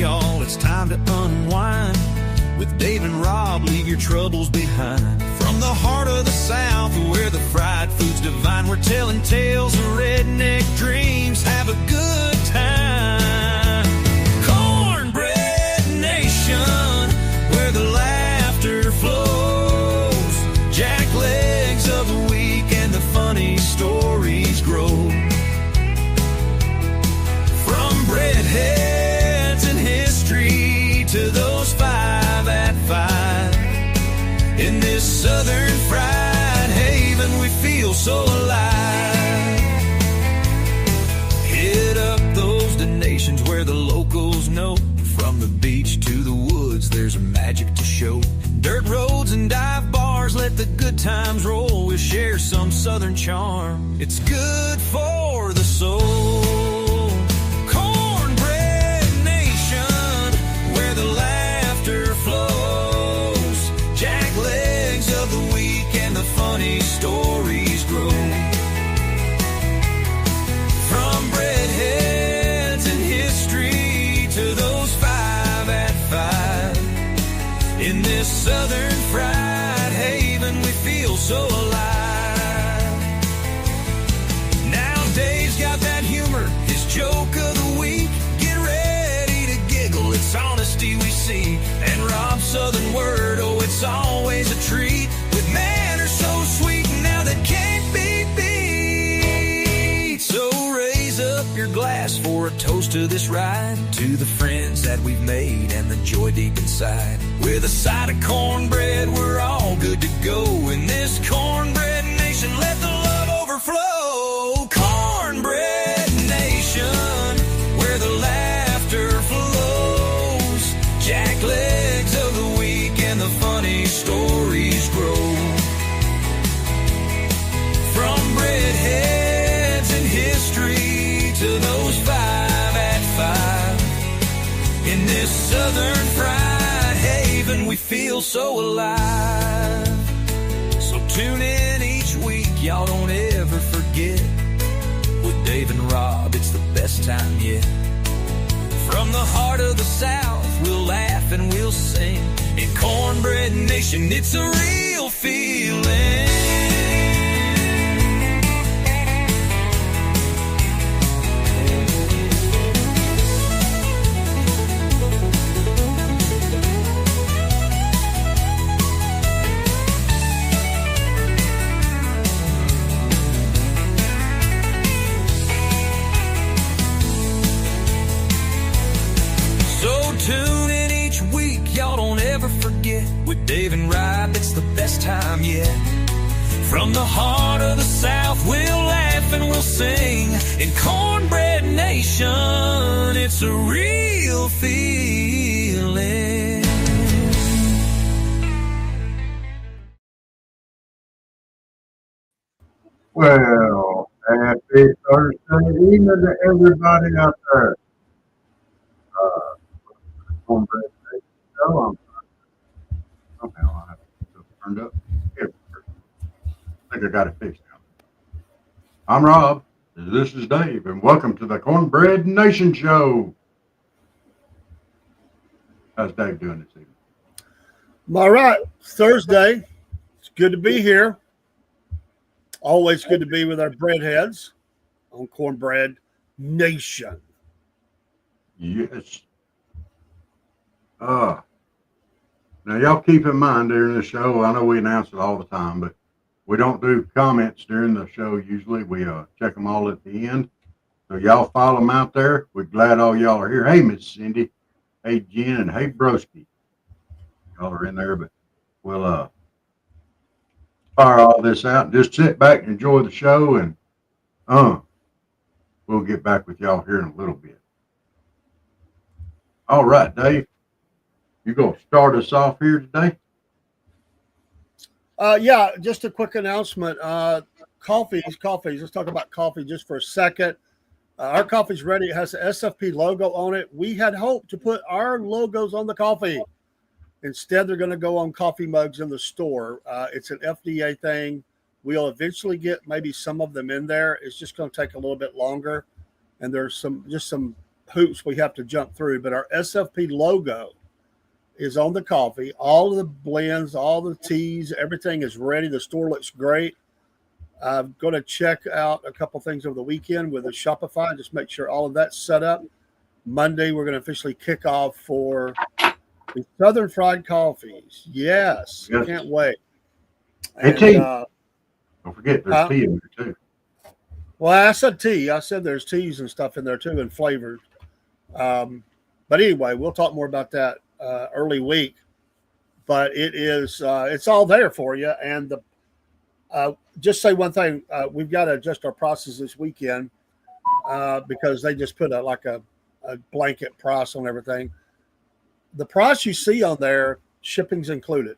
y'all, it's time to unwind. With Dave and Rob, leave your troubles behind. From the heart of the South, where the fried food's divine, we're telling tales of redneck dreams. Have a good time. Cornbread Nation, where the laughter flows. Jack legs of the week and the funny stories grow. From breadheads and history to those 5 at 5. In this southern fried haven, we feel so alive. Hit up those donations where the locals know. From the beach to the woods, there's a magic to show. Dirt roads and dive bars, let the good times roll. We'll share some southern charm. It's good for the soul. Cornbread Nation, where the laughter flows. Jack legs of the week and the funny stories grow. From breadheads and history to those 5 at 5. In this southern fried haven, we feel so alive. Now Dave's got that humor, his joke of the week. Get ready to giggle, it's honesty we see. And Rob's southern word, oh, it's always a treat. With manners so sweet, now that can't be beat. So raise up your glass for a toast to this ride. To the friends that we've made and the joy deep inside. With a side of cornbread, we're all good to go. In this Cornbread Nation, let the love overflow. Cornbread Nation, where the laughter flows. Jack legs of the week and the funny stories grow. From breadheads and history to those 5 at 5. In this southern fried haven, we feel so alive. So tune in each week, y'all don't ever forget. With Dave and Rob, it's the best time yet. From the heart of the South, we'll laugh and we'll sing. In Cornbread Nation, it's a real feeling. Tune in each week, y'all don't ever forget. With Dave and Rob, it's the best time yet. From the heart of the South, we'll laugh and we'll sing. In Cornbread Nation, it's a real feeling. Well, happy Thursday evening to everybody out there. Cornbread Nation show. Somehow I have it turned up. Here, I think I got it fixed now. I'm Rob. This is Dave, and welcome to the Cornbread Nation show. How's Dave doing this evening? All right, it's Thursday. It's good to be here. Always good to be with our breadheads on Cornbread Nation. Yes. Now, y'all keep in mind during the show, I know we announce it all the time, but we don't do comments during the show usually. We check them all at the end. So y'all follow them out there. We're glad all y'all are here. Hey, Miss Cindy. Hey, Jen. And hey, Broski. Y'all are in there, but we'll fire all this out and just sit back and enjoy the show, and we'll get back with y'all here in a little bit. All right, Dave. You gonna start us off here today? Yeah, just a quick announcement. Coffees. Let's talk about coffee just for a second. Our coffee's ready. It has the SFP logo on it. We had hoped to put our logos on the coffee. Instead, they're going to go on coffee mugs in the store. It's an FDA thing. We'll eventually get maybe some of them in there. It's just going to take a little bit longer. And there's some hoops we have to jump through, but our SFP logo is on the coffee. All of the blends, all the teas, everything is ready. The store looks great. I'm going to check out a couple things over the weekend with the Shopify, just make sure all of that's set up. Monday, we're going to officially kick off for the Southern Fried Coffees. Yes. Can't wait. And tea. Don't forget, there's tea in there too. Well, I said tea. I said there's teas and stuff in there too, and flavored. But anyway, we'll talk more about that early week. But it is, it's all there for you. And just say one thing: we've got to adjust our prices this weekend because they just put a blanket price on everything. The price you see on there, shipping's included,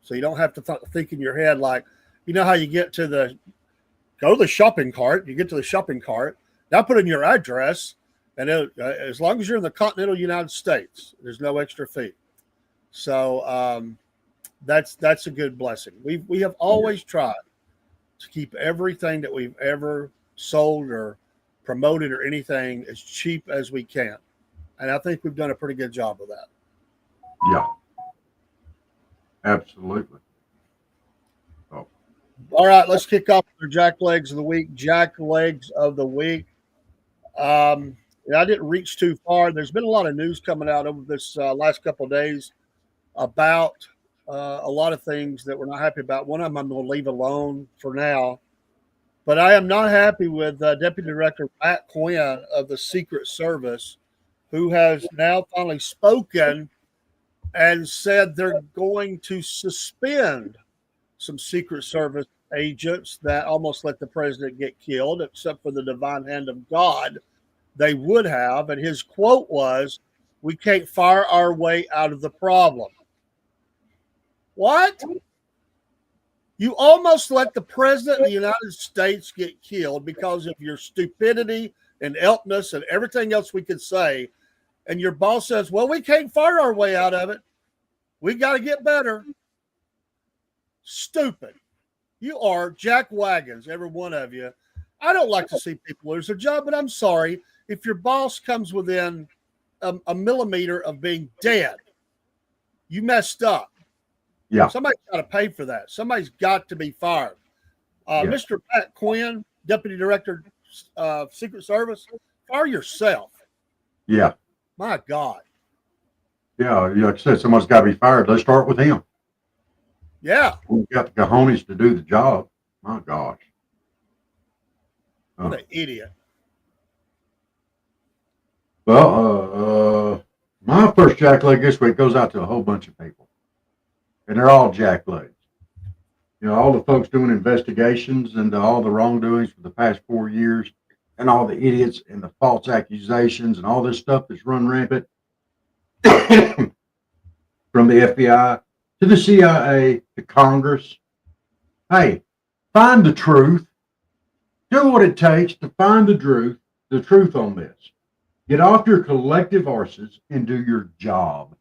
so you don't have to think in your head like, you know how you get to the shopping cart. You get to the shopping cart. Now put in your address, and as long as you're in the continental United States, there's no extra fee. So that's a good blessing. We have always tried to keep everything that we've ever sold or promoted or anything as cheap as we can, and I think we've done a pretty good job of that. Yeah, absolutely. All right, let's kick off with our Jack Legs of the Week. Jack Legs of the Week. I didn't reach too far. There's been a lot of news coming out over this last couple of days about a lot of things that we're not happy about. One of them I'm going to leave alone for now. But I am not happy with Deputy Director Matt Quinn of the Secret Service, who has now finally spoken and said they're going to suspend some Secret Service agents that almost let the president get killed, except for the divine hand of God, they would have. And his quote was, "We can't fire our way out of the problem." What? You almost let the president of the United States get killed because of your stupidity and elkness and everything else we could say. And your boss says, well, we can't fire our way out of it. We got to get better. Stupid. You are jack wagons, every one of you. I don't like to see people lose their job, but I'm sorry. If your boss comes within a millimeter of being dead, you messed up. Yeah. Somebody's got to pay for that. Somebody's got to be fired. Mr. Pat Quinn, Deputy Director of Secret Service, fire yourself. Yeah. My God. Yeah, like I said, someone's got to be fired. Let's start with him. Yeah. We've got the cojones to do the job. My gosh. What an idiot. Well, my first jackleg this week goes out to a whole bunch of people. And they're all jacklegs. You know, all the folks doing investigations into all the wrongdoings for the past 4 years, and all the idiots and the false accusations and all this stuff that's run rampant from the FBI to the CIA to Congress. Hey, find the truth. Do what it takes to find the truth on this. Get off your collective arses and do your job.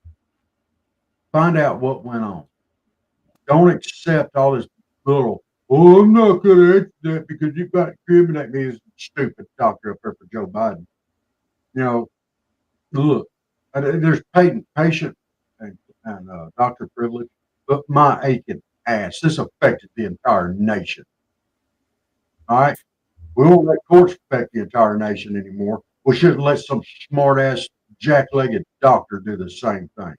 Find out what went on. Don't accept all this little, oh, I'm not going to answer that because you got to incriminate me as stupid doctor up there for Joe Biden. You know, look, there's patient and doctor privilege, but my aching ass, this affected the entire nation. All right? We won't let courts affect the entire nation anymore. We shouldn't let some smart-ass, jack-legged doctor do the same thing.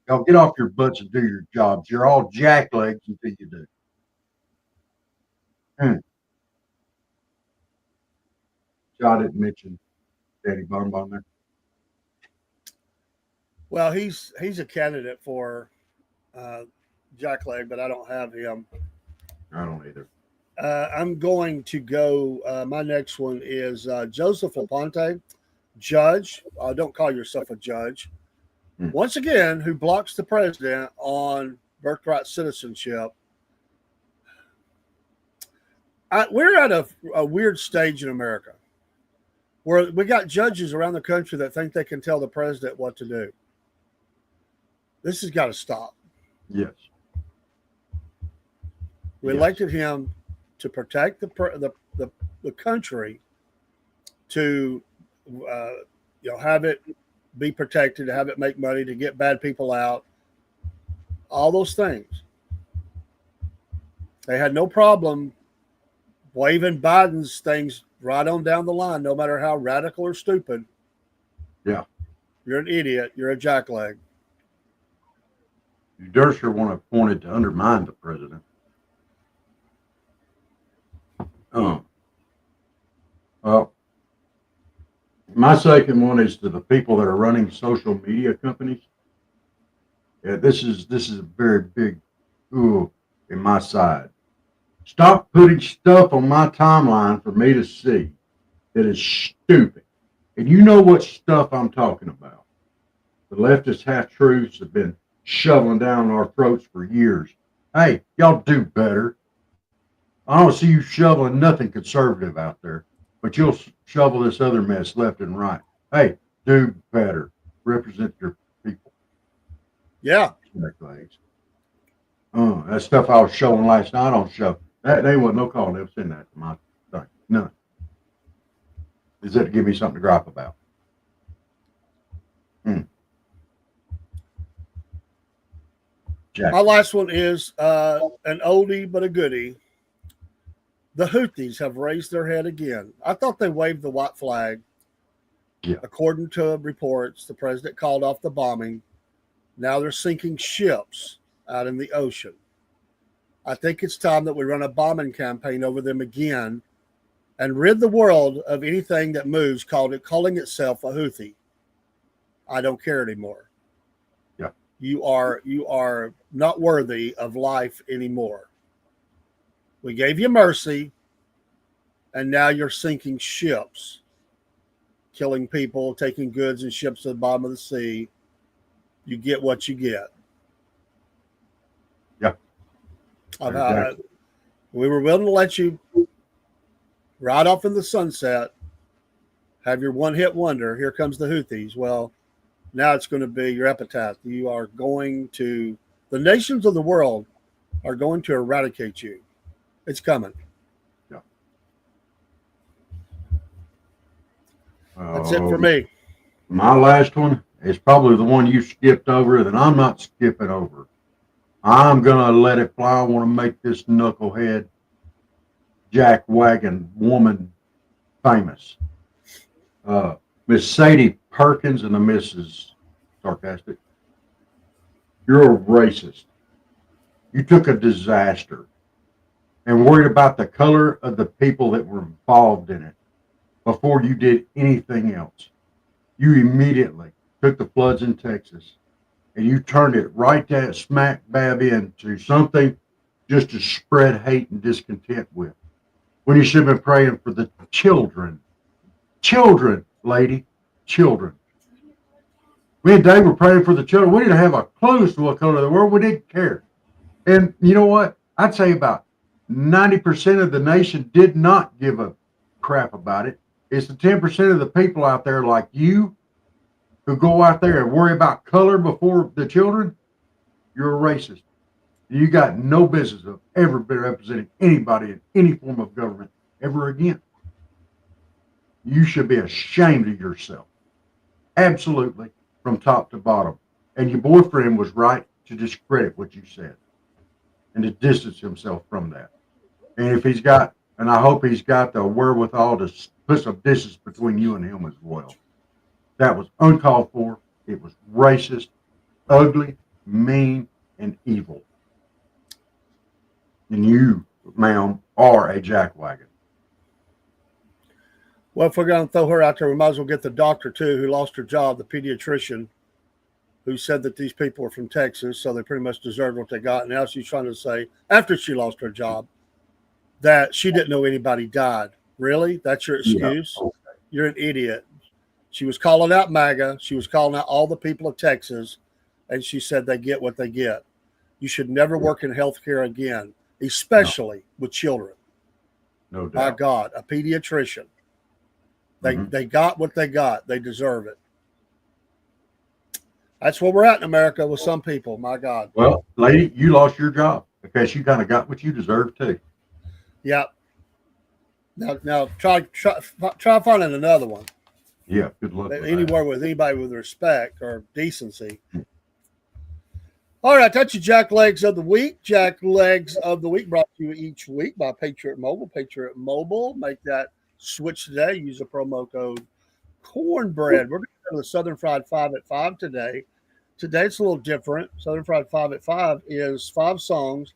Y'all get off your butts and do your jobs. You're all jacklegs until you do. So I didn't mention Daddy Bonbon there. Well, he's a candidate for jackleg, but I don't have him. I don't either. I'm going to go. My next one is Joseph Aponte, judge. Don't call yourself a judge. Once again, who blocks the president on birthright citizenship. We're at a weird stage in America where we got judges around the country that think they can tell the president what to do. This has got to stop. Yes. We elected him to protect the country, to have it be protected, have it make money, to get bad people out, all those things. They had no problem waving Biden's things right on down the line, no matter how radical or stupid. Yeah. You're an idiot. You're a jackleg. You Dersher want to point it to undermine the president. My second one is to the people that are running social media companies. Yeah, this is a very big ooh in my side. Stop putting stuff on my timeline for me to see that is stupid. And you know what stuff I'm talking about. The leftist half-truths have been shoveling down our throats for years. Hey, y'all do better. I don't see you shoveling nothing conservative out there, but you'll shovel this other mess left and right. Hey, do better. Represent your people. Yeah. That stuff I was showing last night on show. That they wasn't no call. They'll send that to my thing. None. Is that to give me something to gripe about? My last one is an oldie but a goodie. The Houthis have raised their head again. I thought they waved the white flag. Yeah. According to reports, the president called off the bombing. Now they're sinking ships out in the ocean. I think it's time that we run a bombing campaign over them again and rid the world of anything that moves calling itself a Houthi. I don't care anymore. Yeah. You are not worthy of life anymore. We gave you mercy, and now you're sinking ships, killing people, taking goods and ships to the bottom of the sea. You get what you get. Yeah. Exactly. We were willing to let you ride off in the sunset, have your one-hit wonder. Here comes the Houthis. Well, now it's going to be your epitaph. The nations of the world are going to eradicate you. It's coming. Yeah. That's it for me. My last one is probably the one you skipped over that I'm not skipping over. I'm going to let it fly. I want to make this knucklehead jack wagon woman famous. Miss Sadie Perkins and the Mrs. Sarcastic. You're a racist. You took a disaster and worried about the color of the people that were involved in it before you did anything else. You immediately took the floods in Texas and you turned it right down smack dab into something just to spread hate and discontent with. When you should have been praying for the children. Children, lady, children. Me and Dave were praying for the children. We didn't have a clue as to what color they were. We didn't care. And you know what? I'd say about 90% of the nation did not give a crap about it. It's the 10% of the people out there like you who go out there and worry about color before the children. You're a racist. You got no business of ever been representing anybody in any form of government ever again. You should be ashamed of yourself. Absolutely, from top to bottom. And your boyfriend was right to discredit what you said and to distance himself from that. And if he's got, and I hope he's got the wherewithal to put some distance between you and him as well. That was uncalled for. It was racist, ugly, mean, and evil. And you, ma'am, are a jackwagon. Well, if we're going to throw her out there, we might as well get the doctor, too, who lost her job, the pediatrician, who said that these people were from Texas, so they pretty much deserved what they got. And now she's trying to say, after she lost her job, that she didn't know anybody died. Really? That's your excuse? Yeah. Okay. You're an idiot. She was calling out MAGA. She was calling out all the people of Texas, and she said they get what they get. You should never work in healthcare again, especially with children. No doubt. My God, a pediatrician. They got what they got. They deserve it. That's where we're at in America with some people. My God. Well, lady, you lost your job because you kind of got what you deserve too. Yeah. Now try finding another one. Yeah, good luck with anywhere with anybody with respect or decency. All right, that's your Jack Legs of the Week. Jack Legs of the Week brought to you each week by Patriot Mobile. Patriot Mobile, make that switch today. Use the promo code Cornbread. We're going to go to the Southern Fried 5 at 5 today. Today it's a little different. Southern Fried 5 at 5 is 5 songs.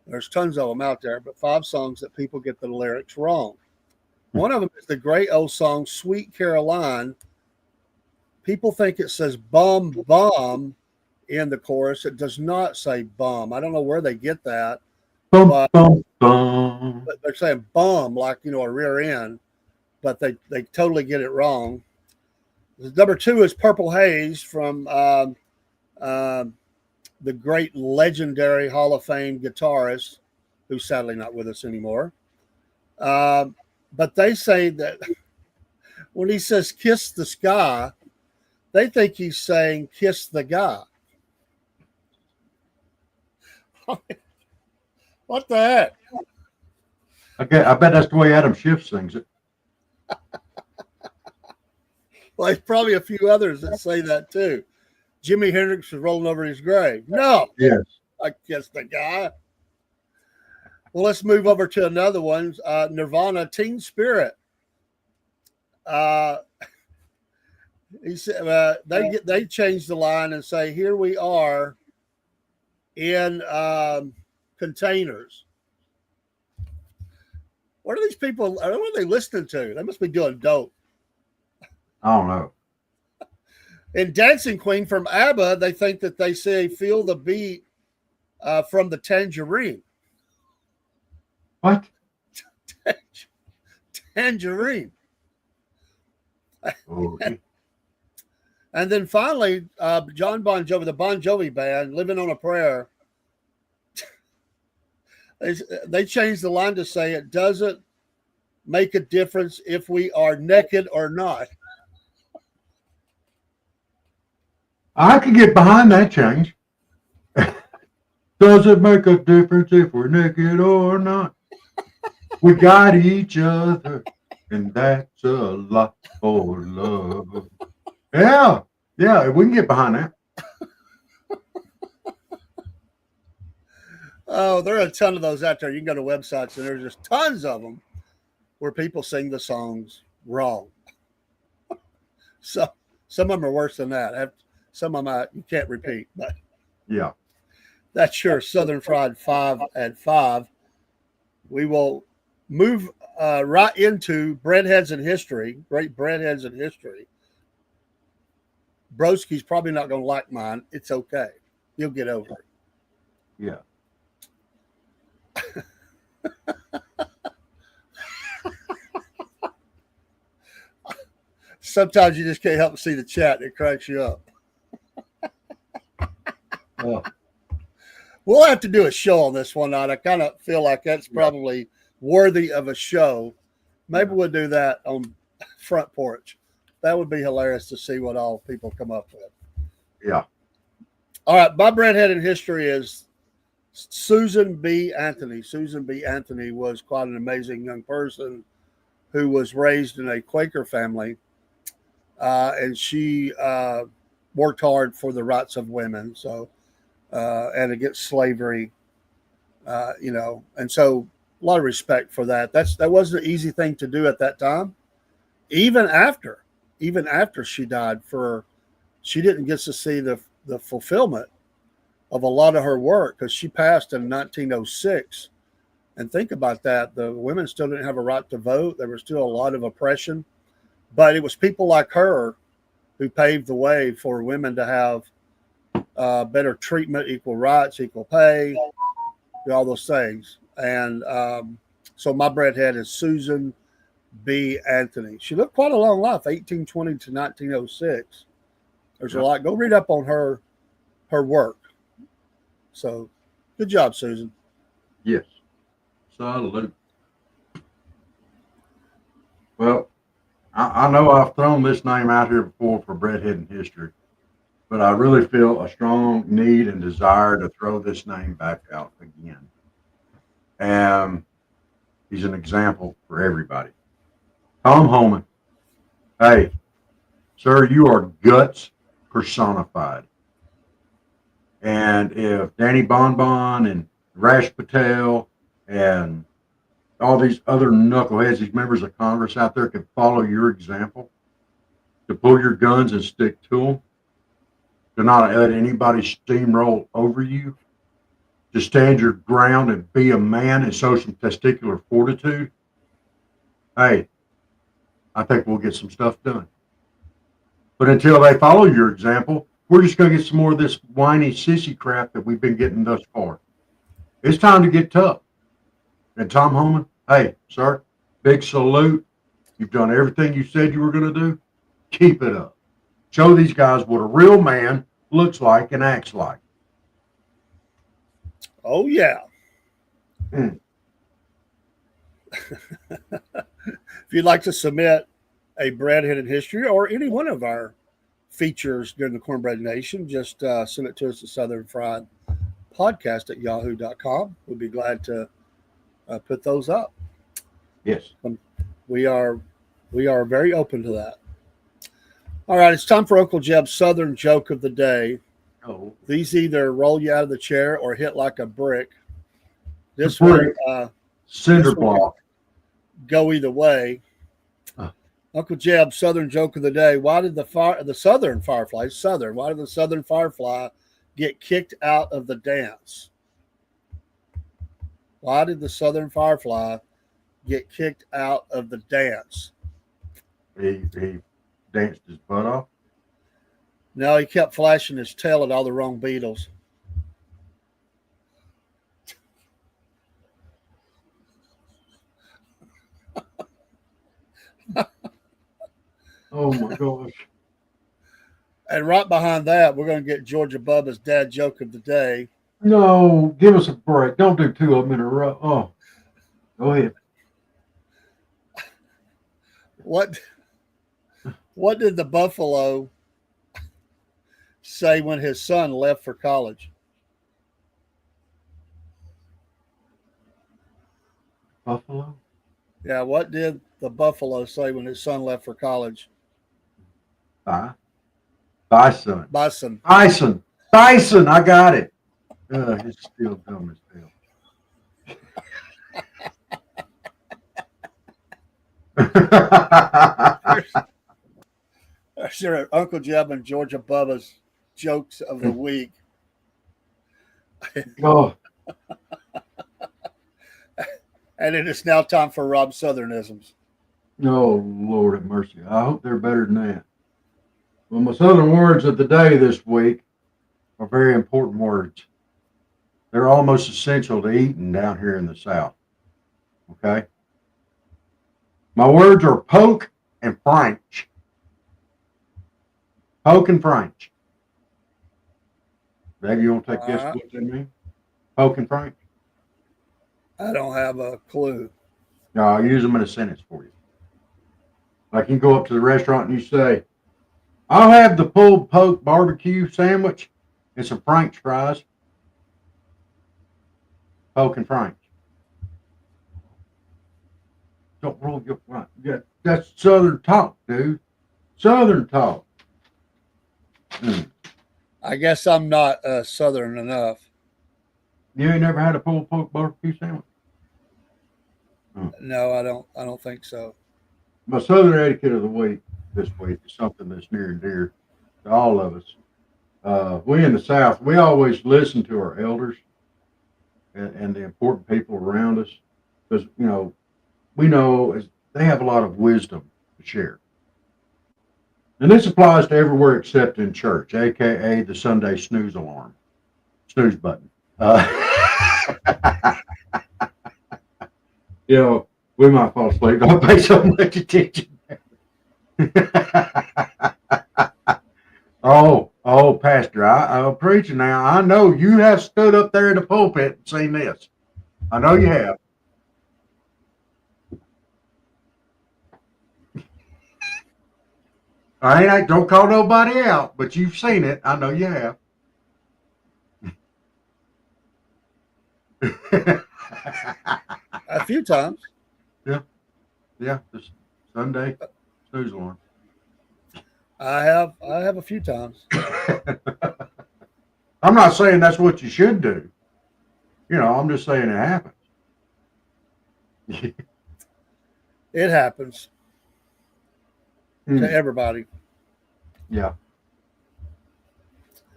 There's tons of them out there, but 5 songs that people get the lyrics wrong. One of them is the great old song, Sweet Caroline. People think it says bum, bum in the chorus. It does not say bum. I don't know where they get that. Bum, bum, bum. But they're saying bum, like, you know, a rear end, but they totally get it wrong. Number 2 is Purple Haze from the great legendary Hall of Fame guitarist, who's sadly not with us anymore. But they say that when he says kiss the sky, they think he's saying kiss the guy. What the heck? Okay, I bet that's the way Adam Schiff sings it. Well, there's probably a few others that say that too. Jimi Hendrix is rolling over his grave. No. Yes. I kiss the guy. Well, let's move over to another one. Nirvana, Teen Spirit. He said they changed the line and say, "Here we are in containers." What are these people? What are they listening to? They must be doing dope. I don't know. In Dancing Queen from ABBA, they think that they say "Feel the Beat" from the Tangerine. What? Tangerine. Oh, And then finally, John Bon Jovi, the Bon Jovi band, "Living on a Prayer." They changed the line to say, "It doesn't make a difference if we are naked or not." I could get behind that change. Does it make a difference if we're naked or not? We got each other, and that's a lot for love. Yeah, we can get behind that. Oh, there are a ton of those out there. You can go to websites, and there's just tons of them where people sing the songs wrong. So some of them are worse than that. Some of them you can't repeat, but Yeah. that's your Southern Fried 5 at 5. We will move right into breadheads in history. Great breadheads in history. Broski's probably not going to like mine. It's okay. You'll get over it. Yeah. Sometimes you just can't help but see the chat. It cracks you up. Oh. We'll have to do a show on this one night. I kind of feel like that's probably worthy of a show. Maybe we'll do that on Front Porch. That would be hilarious to see what all people come up with. Yeah. All right. My breadhead in history is Susan B. Anthony. Susan B. Anthony was quite an amazing young person who was raised in a Quaker family. And she worked hard for the rights of women. So, and against slavery, and so a lot of respect for that. That wasn't an easy thing to do at that time. Even after she died, she didn't get to see the fulfillment of a lot of her work because she passed in 1906. And think about that. The women still didn't have a right to vote. There was still a lot of oppression, but it was people like her who paved the way for women to have better treatment, equal rights, equal pay, all those things. And so my breadhead is Susan B. Anthony. She lived quite a long life, 1820 to 1906. There's a lot. Go read up on her work. So good job, Susan. Yes. Salute. Well, I know I've thrown this name out here before for breadhead in history, but I really feel a strong need and desire to throw this name back out again. He's an example for everybody. Tom Homan. Hey, Sir, you are guts personified. And if Danny Bonbon and Rash Patel and all these other knuckleheads, these members of Congress out there could follow your example to pull your guns and stick to them, to not let anybody steamroll over you, to stand your ground and be a man and show some testicular fortitude, hey, I think we'll get some stuff done. But until they follow your example, we're just going to get some more of this whiny sissy crap that we've been getting thus far. It's time to get tough. And Tom Homan, hey, sir, big salute. You've done everything you said you were going to do. Keep it up. Show these guys what a real man looks like and acts like. Oh, yeah. Mm. If you'd like to submit a Bread Hidden History or any one of our features during the Cornbread Nation, just send it to us at Southern Fried Podcast at yahoo.com. We'd be glad to put those up. Yes. We are very open to that. All right, it's time for Uncle Jeb's Southern Joke of the Day. Oh. These either roll you out of the chair or hit like a brick. This brick. one, Cinder this one block. go either way. Uncle Jeb's Southern Joke of the Day. Why did the Southern Firefly get kicked out of the dance? Why did the Southern Firefly get kicked out of the dance? He danced his butt off. No, he kept flashing his tail at all the wrong Beatles. Oh my gosh. And right behind that, we're going to get Georgia Bubba's Dad Joke of the Day. No, give us a break. Don't do two of them in a row. Oh, go ahead. What did the buffalo say when his son left for college? Buffalo? Yeah, what did the buffalo say when his son left for college? Bison. Bison. Bison. I got it. It's still dumb as hell. There's your Uncle Jeb and Georgia Bubba's jokes of the week. Oh. And it is now time for Rob Southernisms. Oh, Lord have mercy. I hope they're better than that. Well, my Southern words of the day this week are very important words. They're almost essential to eating down here in the South. Okay? My words are poke and French. Poke and French. Maybe you want to take a guess what they mean? Poke and French? I don't have a clue. No, I'll use them in a sentence for you. Like you go up to the restaurant and you say, I'll have the pulled poke barbecue sandwich and some French fries. Poke and French. Don't roll your front. Yeah, that's Southern talk, dude. Southern talk. I guess I'm not Southern enough. You ain't never had a pulled poke barbecue sandwich? No, I don't think so. My Southern etiquette of the week this week is something that's near and dear to all of us. We in the South, we always listen to our elders and the important people around us because, you know, we know they have a lot of wisdom to share. And this applies to everywhere except in church, a.k.a. the Sunday snooze alarm, snooze button. You know, we might fall asleep. Don't pay so much attention. Oh, Pastor, I'm preaching now. I know you have stood up there in the pulpit and seen this. I know you have. I don't call nobody out, but you've seen it. I know you have. A few times. Yeah, this Sunday snooze alarm. I have a few times. I'm not saying that's what you should do. I'm just saying it happens. It happens to Hmm. everybody. Yeah.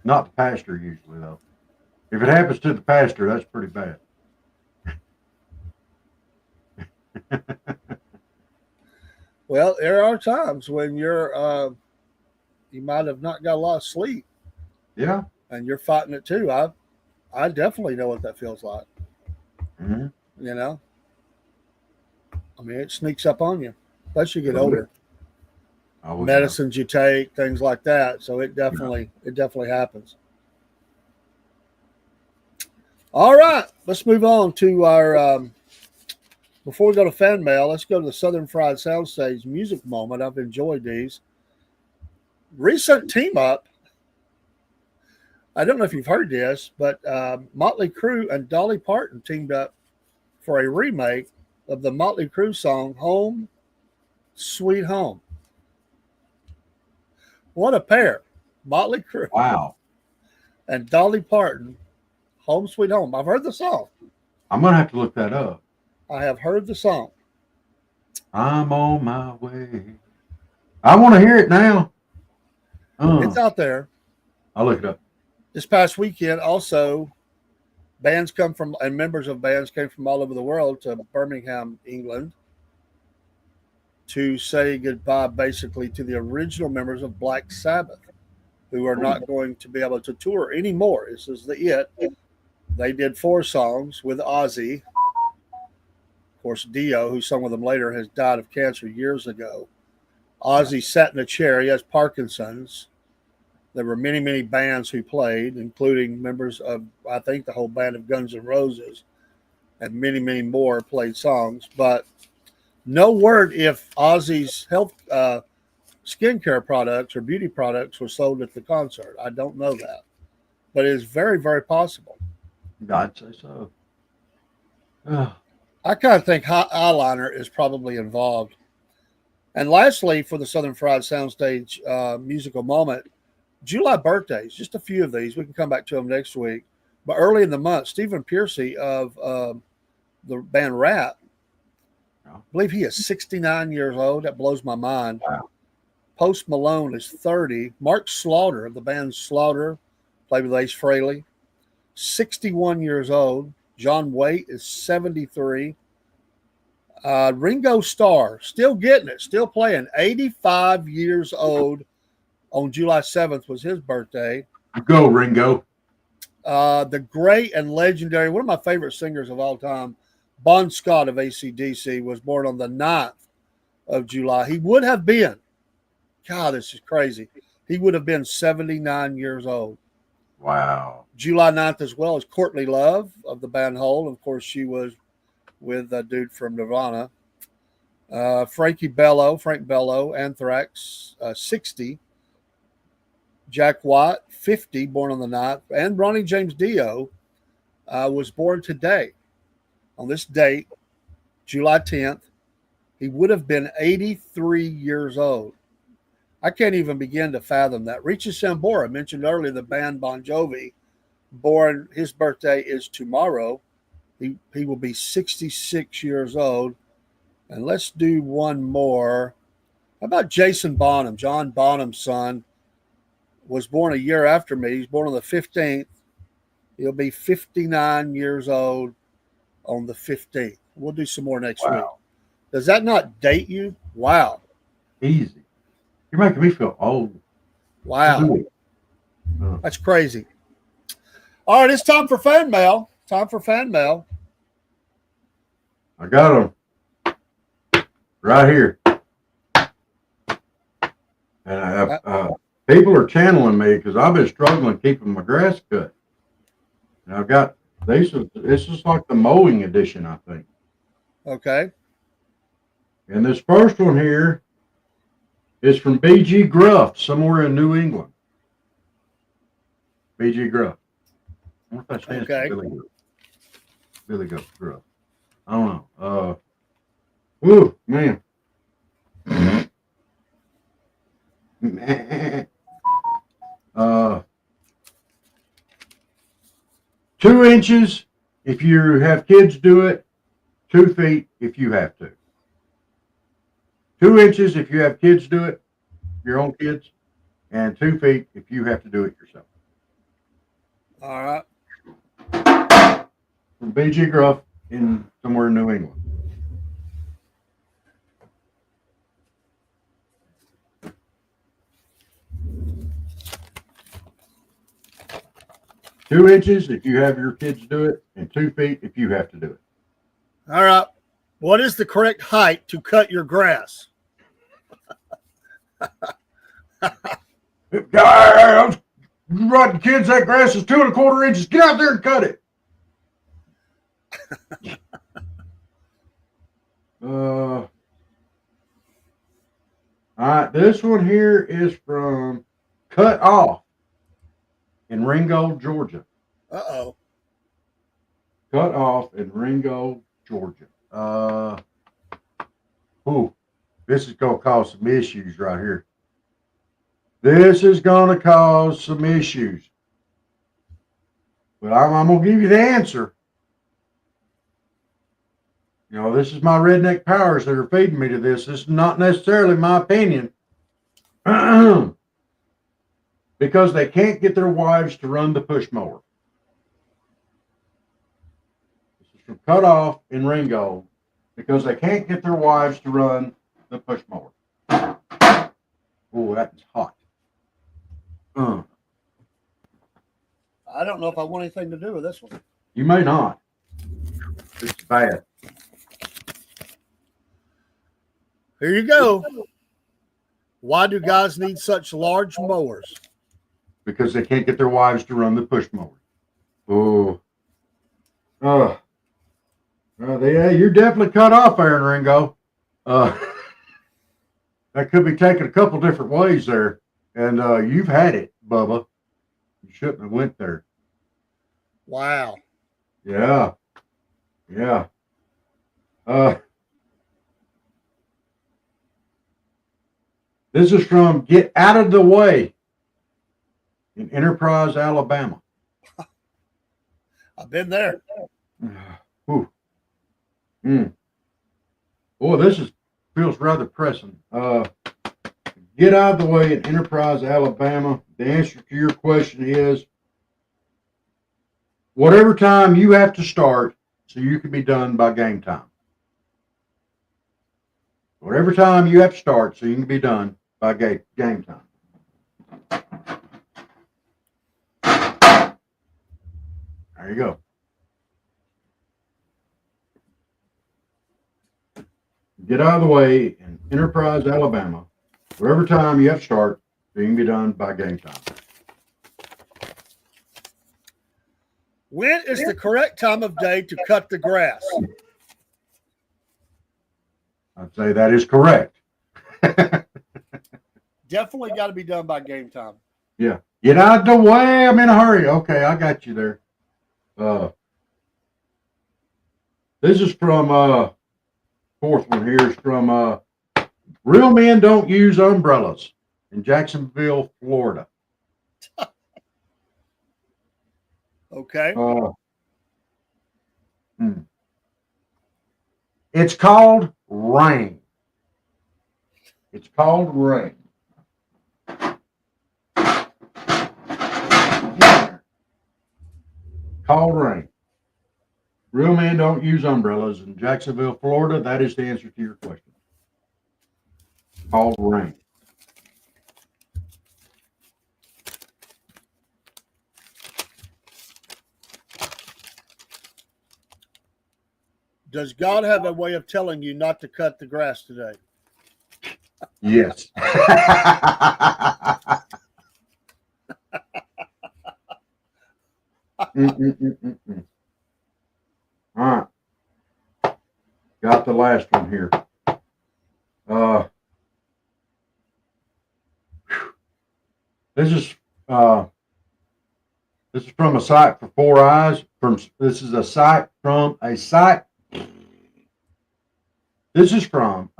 Not the pastor usually though. If it happens to the pastor, that's pretty bad. Well, there are times when you might have not got a lot of sleep, Yeah. and you're fighting it too. I definitely know what that feels like. Mm-hmm. You know, I mean, it sneaks up on you, especially you get Little bit. older. Oh, yeah. Medicines you take, things like that. So it Yeah. definitely happens. All right, let's move on to our. Before we go to fan mail, let's go to the Southern Fried Soundstage music moment. I've enjoyed these. Recent team up. I don't know if you've heard this, but Motley Crue and Dolly Parton teamed up for a remake of the Motley Crue song "Home, Sweet Home." What a pair! Motley Crue Wow. and Dolly Parton, "Home, Sweet Home." I've heard the song. I'm gonna have to look that up. I have heard the song. I'm on my way. I want to hear it now. It's out there. I'll look it up. This past weekend, also, bands come from and members of bands came from all over the world to Birmingham, England, to say goodbye basically to the original members of Black Sabbath, who are not going to be able to tour anymore. This is it. They did 4 songs with Ozzy. Of course, Dio, who sung with them later, has died of cancer years ago. Ozzy sat in a chair. He has Parkinson's. There were many, many bands who played, including members of, I think, the whole band of Guns N' Roses, and many, many more played songs. But no word if Ozzy's health skincare products or beauty products were sold at the concert. I don't know that, but it is very, very possible. I'd say so. I kind of think eyeliner is probably involved. And lastly, for the Southern Fried Soundstage musical moment, July birthdays, just a few of these. We can come back to them next week. But early in the month, Stephen Pearcy of the band Rat, I believe he is 69 years old. That blows my mind. Wow. Post Malone is 30. Mark Slaughter of the band Slaughter, played with Ace Frehley, 61 years old. John Waite is 73. Ringo Starr, still getting it, still playing, 85 years old. On July 7th was his birthday. Go, Ringo. The great and legendary, one of my favorite singers of all time, Bon Scott of AC/DC, was born on the 9th of July. He would have been, God, this is crazy. He would have been 79 years old. Wow. July 9th as well as Courtney Love of the band Hole. Of course, she was with a dude from Nirvana. Frank Bello, Anthrax, 60. Jack White, 50, born on the 9th. And Ronnie James Dio was born today. On this date, July 10th, he would have been 83 years old. I can't even begin to fathom that. Richie Sambora, mentioned earlier, the band Bon Jovi, born, his birthday is tomorrow. He will be 66 years old. And let's do one more. How about Jason Bonham, John Bonham's son? Was born a year after me. He's born on the 15th. He'll be 59 years old on the 15th. We'll do some more next week. Does that not date you? Wow. Easy. You're making me feel old. Wow. That's crazy. All right, it's time for fan mail. I got them right here. And people are channeling me because I've been struggling keeping my grass cut. And I've got this is like the mowing edition, I think. Okay. And this first one here is from B.G. Gruff, somewhere in New England. B.G. Gruff. I wonder if that stands for Billy Gruff. Billy Gruff. I don't know. Ooh, man. uh, 2 inches if you have kids do it. 2 feet if you have to. 2 inches if you have kids do it, your own kids, and 2 feet if you have to do it yourself. All right. From BG Gruff in somewhere in New England. Two inches if you have your kids do it, and 2 feet if you have to do it. All right. What is the correct height to cut your grass? Guys, running kids, that grass is 2 1/4 inches. Get out there and cut it. All right, this one here is from Cut Off in Ringgold, Georgia. Uh-oh. Cut Off in Ringgold, Georgia. This is going to cause some issues right here. This is going to cause some issues. But I'm going to give you the answer. You know, this is my redneck powers that are feeding me to this. This is not necessarily my opinion. Because they can't get their wives to run the push mower. This is from Cut Off in Ringgold. Because they can't get their wives to run the push mower. Oh, that's hot. I don't know if I want anything to do with this one. You may not. It's bad. Here you go. Why do guys need such large mowers? Because they can't get their wives to run the push mower. You're definitely cut off, Aaron Ringo. That could be taken a couple different ways there. And you've had it, Bubba. You shouldn't have went there. Wow. Yeah. This is from Get Out of the Way in Enterprise, Alabama. I've been there. Boy, feels rather pressing. Get Out of the Way in Enterprise, Alabama. The answer to your question is whatever time you have to start so you can be done by game time. Whatever time you have to start so you can be done by game time. There you go. Get Out of the Way in Enterprise, Alabama. Whatever time you have to start so you can be done by game time. When is the correct time of day to cut the grass? I'd say that is correct. Definitely got to be done by game time. Yeah. Get out of the way. I'm in a hurry. Okay, I got you there. This is from fourth one here is from Real Men Don't Use Umbrellas in Jacksonville, Florida. Okay. It's called rain. It's called rain. Called rain. Real men don't use umbrellas in Jacksonville, Florida. That is the answer to your question. Called rain. Does God have a way of telling you not to cut the grass today? Yes. All right. Got the last one here. This is from a site for four eyes. This is from a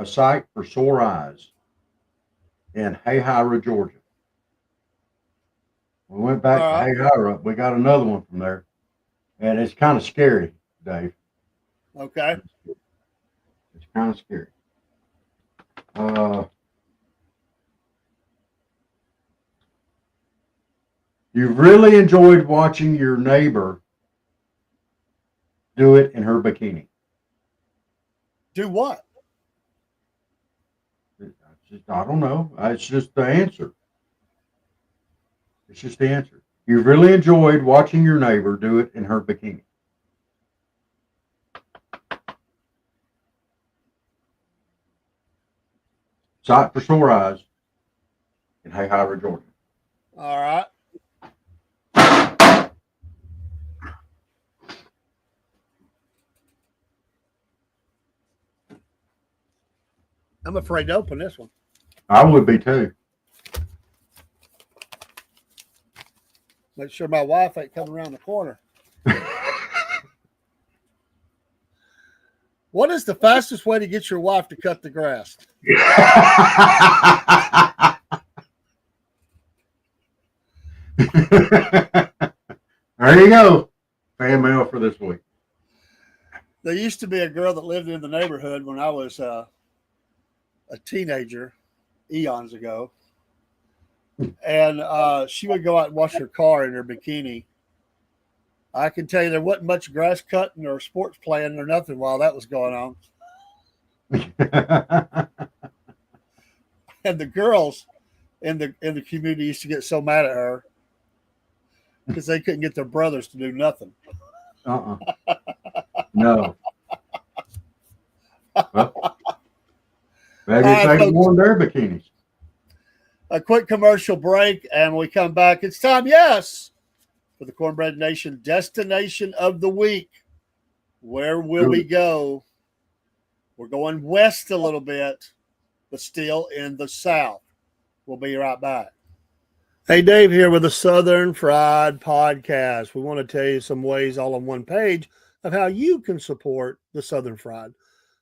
site for sore eyes. in Hayhira, Georgia. We went back All to right. Hayhira. We got another one from there, and it's kind of scary, Dave. Okay. It's kind of scary. You really enjoyed watching your neighbor do it in her bikini. Do what? I don't know. It's just the answer. It's just the answer. You really enjoyed watching your neighbor do it in her bikini. Sight for sore eyes in Hayhira, Georgia. All right. I'm afraid to open this one. I would be too. Make sure my wife ain't coming around the corner. What is the fastest way to get your wife to cut the grass? There you go. Fan mail for this week. There used to be a girl that lived in the neighborhood when I was a teenager, eons ago. And she would go out and wash her car in her bikini. I can tell you there wasn't much grass cutting or sports playing or nothing while that was going on. And the girls in the community used to get so mad at her because they couldn't get their brothers to do nothing. No. Well, maybe it's like one of their bikinis. A quick commercial break, and when we come back, it's time, yes, for the Cornbread Nation Destination of the Week. Where will we go? We're going west a little bit, but still in the South. We'll be right back. Hey, Dave here with the Southern Fried Podcast. We want to tell you some ways all on one page of how you can support the Southern Fried.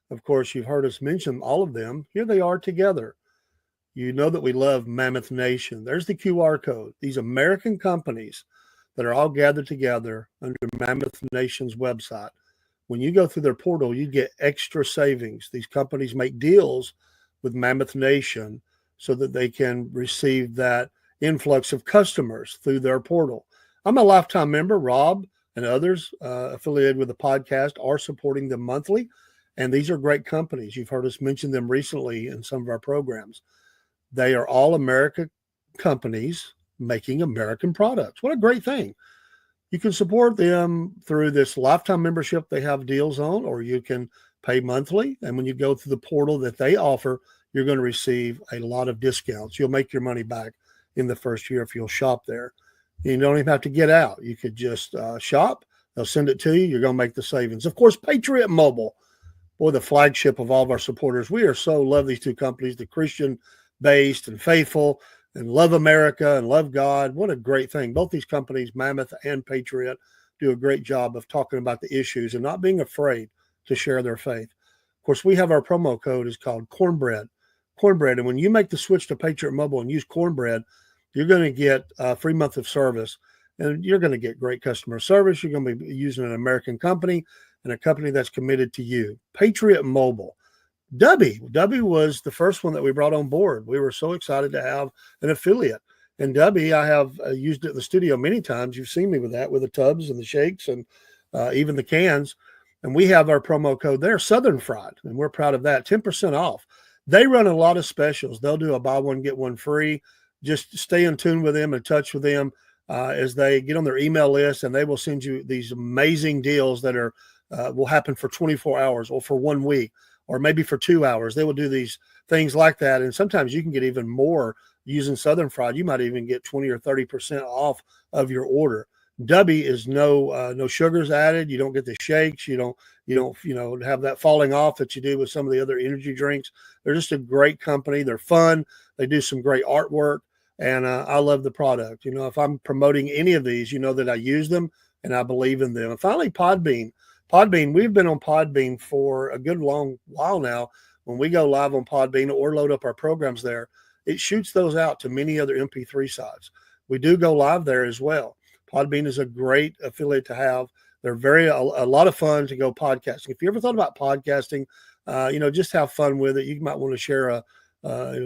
Of course, you've heard us mention all of them. Here they are together. You know that we love Mammoth Nation. There's the QR code. These American companies that are all gathered together under Mammoth Nation's website. When you go through their portal, you get extra savings. These companies make deals with Mammoth Nation so that they can receive that influx of customers through their portal. I'm a lifetime member. Rob and others affiliated with the podcast are supporting them monthly. And these are great companies. You've heard us mention them recently in some of our programs. They are all American companies making American products. What a great thing. You can support them through this lifetime membership they have deals on, or you can pay monthly. And when you go through the portal that they offer, you're going to receive a lot of discounts. You'll make your money back in the first year if you'll shop there. You don't even have to get out. You could just shop. They'll send it to you. You're going to make the savings. Of course, Patriot Mobile, boy, the flagship of all of our supporters. We are so love these two companies, the Christian based and faithful and love America and love God. What a great thing. Both these companies, Mammoth and Patriot, do a great job of talking about the issues and not being afraid to share their faith. Of course, we have our promo code is called Cornbread. Cornbread. And when you make the switch to Patriot Mobile and use Cornbread, you're going to get a free month of service and you're going to get great customer service. You're going to be using an American company and a company that's committed to you. Patriot Mobile. Dubby was the first one that we brought on board. We were so excited to have an affiliate. And Dubby, I have used it in the studio many times. You've seen me with that, with the tubs and the shakes and even the cans. And we have our promo code there, Southern Fried, and we're proud of that, 10% off. They run a lot of specials. They'll do a buy one, get one free. Just stay in tune with them, in touch with them as they get on their email list, and they will send you these amazing deals that are will happen for 24 hours or for 1 week. Or maybe for 2 hours. They will do these things like that. And sometimes you can get even more using Southern Fried. You might even get 20 or 30% off of your order. Dubby is no sugars added. You don't get the shakes. You don't have that falling off that you do with some of the other energy drinks. They're just a great company. They're fun. They do some great artwork. And I love the product. If I'm promoting any of these, that I use them and I believe in them. And finally, Podbean. We've been on Podbean for a good long while now. When we go live on Podbean or load up our programs there, it shoots those out to many other MP3 sites. We do go live there as well. Podbean is a great affiliate to have. They're a lot of fun to go podcasting. If you ever thought about podcasting, just have fun with it. You might want to share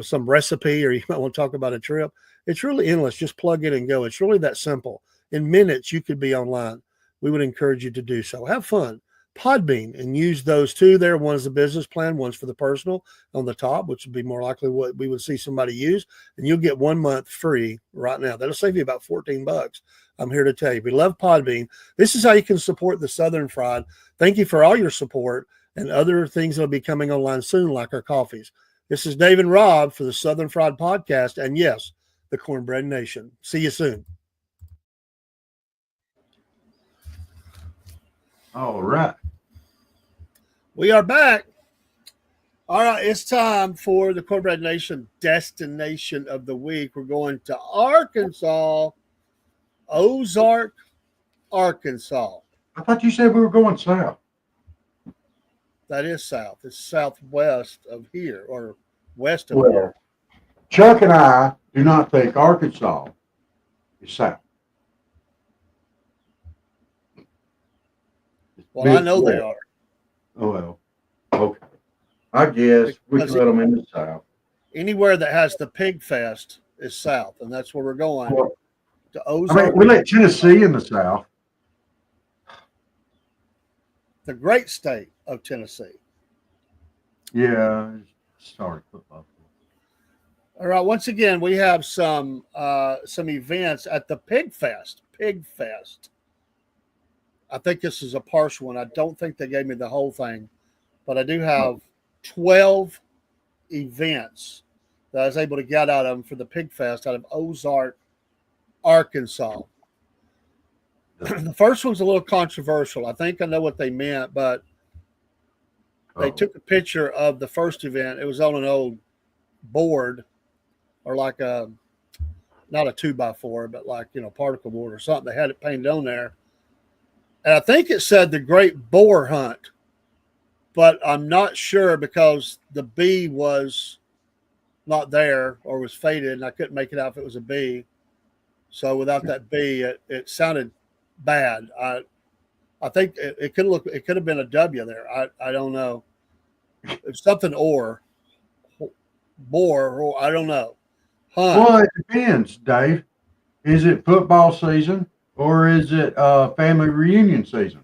some recipe, or you might want to talk about a trip. It's really endless. Just plug in and go. It's really that simple. In minutes, you could be online. We would encourage you to do so. Have fun. Podbean, and use those two there. One is the business plan, one's for the personal on the top, which would be more likely what we would see somebody use. And you'll get 1 month free right now. That'll save you about $14. I'm here to tell you. We love Podbean. This is how you can support the Southern Fried. Thank you for all your support and other things that will be coming online soon, like our coffees. This is Dave and Rob for the Southern Fried Podcast, and yes, the Cornbread Nation. See you soon. All right. We are back. All right, it's time for the Cornbread Nation destination of the week. We're going to Arkansas, Ozark, Arkansas. I thought you said we were going south. That is south. It's southwest of here, or west of Well, here. Chuck and I do not think Arkansas is south. Well, I know they are. Oh, well. Okay. I guess we can let them in the south. Anywhere that has the Pig Fest is south, and that's where we're going. Well, To Ozark. we let Tennessee in the south. The great state of Tennessee. Yeah. Sorry, football. All right. Once again, we have some events at the Pig Fest. Pig Fest. I think this is a partial one. I don't think they gave me the whole thing, but I do have 12 events that I was able to get out of them for the Pig Fest out of Ozark, Arkansas. The first one's a little controversial. I think I know what they meant, but they took a picture of the first event. It was on an old board, or like not a 2x4, but like, particle board or something. They had it painted on there. And I think it said the Great Boar Hunt, but I'm not sure because the B was not there or was faded, and I couldn't make it out if it was a B. So without that B, it sounded bad. I think it could have been a W there. I don't know. It's something boar, or I don't know. Hunt. Well, it depends, Dave. Is it football season or is it family reunion season?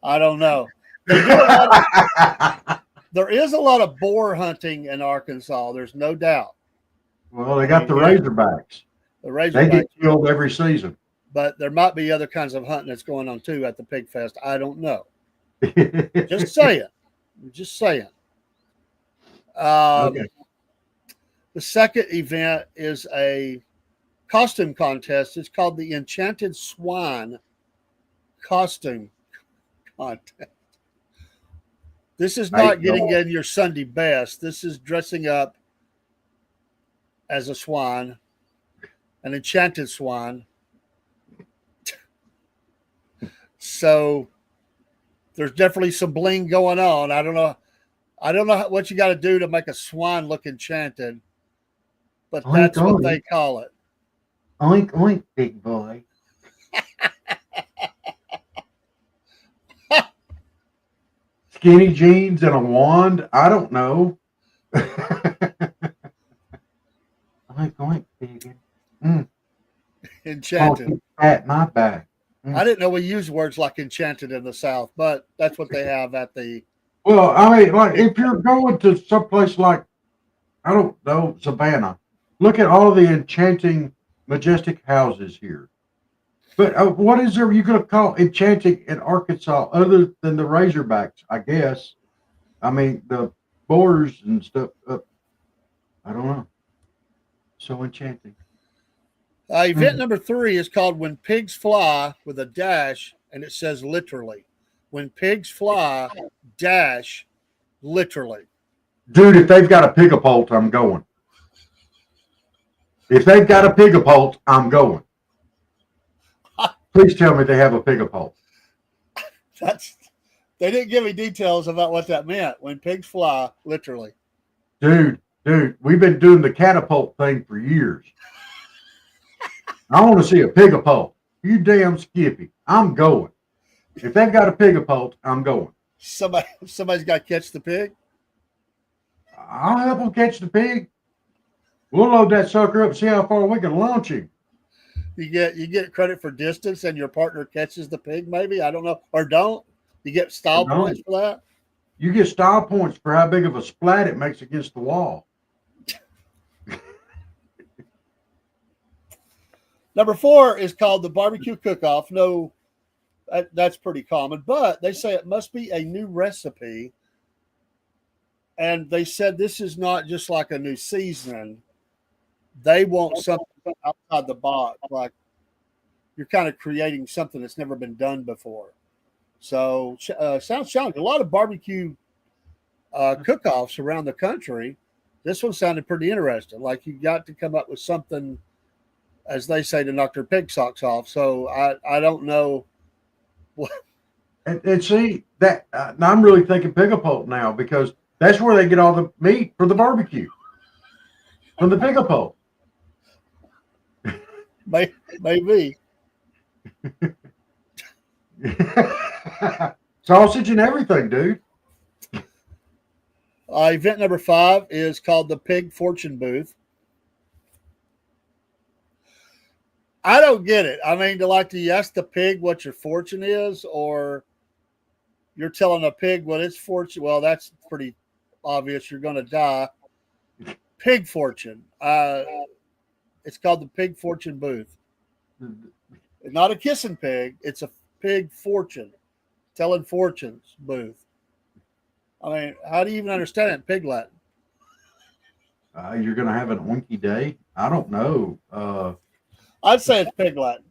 I don't know. There is a lot of boar hunting in Arkansas. There's no doubt. Well, they got the Razorbacks. The Razorbacks. They get killed every season. But there might be other kinds of hunting that's going on too at the Pig Fest. I don't know. Just saying. Okay. The second event is a costume contest. It's called the Enchanted Swine Costume Contest. This is not getting in your Sunday best. This is dressing up as a swine, an enchanted swine. So there's definitely some bling going on. I don't know what you got to do to make a swine look enchanted, but that's what they call it. Oink, oink, big boy. Skinny jeans and a wand? I don't know. Oink, oink, big. Enchanted. Pat my back. I didn't know we used words like enchanted in the South, but that's what they have at the. Well, I mean, like if you're going to someplace like, I don't know, Savannah, look at all the enchanting, majestic houses here. But what is there you going to call enchanting in Arkansas other than the Razorbacks, I guess? I mean, the boars and stuff. I don't know. So enchanting. Event number 3 is called When Pigs Fly with a dash, and it says literally. When pigs fly, dash, literally. Dude, if they've got a pig-a-pult, I'm going. If they've got a pig-a-pult, I'm going. Please tell me they have a pig-a-pult. They didn't give me details about what that meant. When pigs fly, literally. Dude, we've been doing the catapult thing for years. I want to see a pigapult. You damn Skippy. I'm going. If they've got a pigapult, I'm going. Somebody's got to catch the pig. I'll help them catch the pig. We'll load that sucker up and see how far we can launch him. You get credit for distance, and your partner catches the pig. Maybe, I don't know, or don't. You get style points for that. You get style points for how big of a splat it makes against the wall. Number 4 is called the barbecue cook-off. No, that's pretty common, but they say it must be a new recipe. And they said this is not just like a new seasoning. They want something outside the box, like you're kind of creating something that's never been done before. So sounds challenging. A lot of barbecue cook-offs around the country. This one sounded pretty interesting. Like you got to come up with something, as they say, to knock their pig socks off. So I don't know. And see that I'm really thinking pigapult now, because that's where they get all the meat for the barbecue, from the pigapult. Maybe. Sausage and everything, dude. Event number 5 is called the Pig Fortune Booth. I don't get it. I mean, do you ask the pig what your fortune is, or you're telling a pig what its fortune? Well, that's pretty obvious. You're going to die. Pig fortune. It's called the Pig Fortune Booth. It's not a kissing pig. It's a pig fortune, telling fortunes booth. I mean, how do you even understand it in pig Latin? You're going to have an oinky day? I don't know. I'd say it's pig Latin.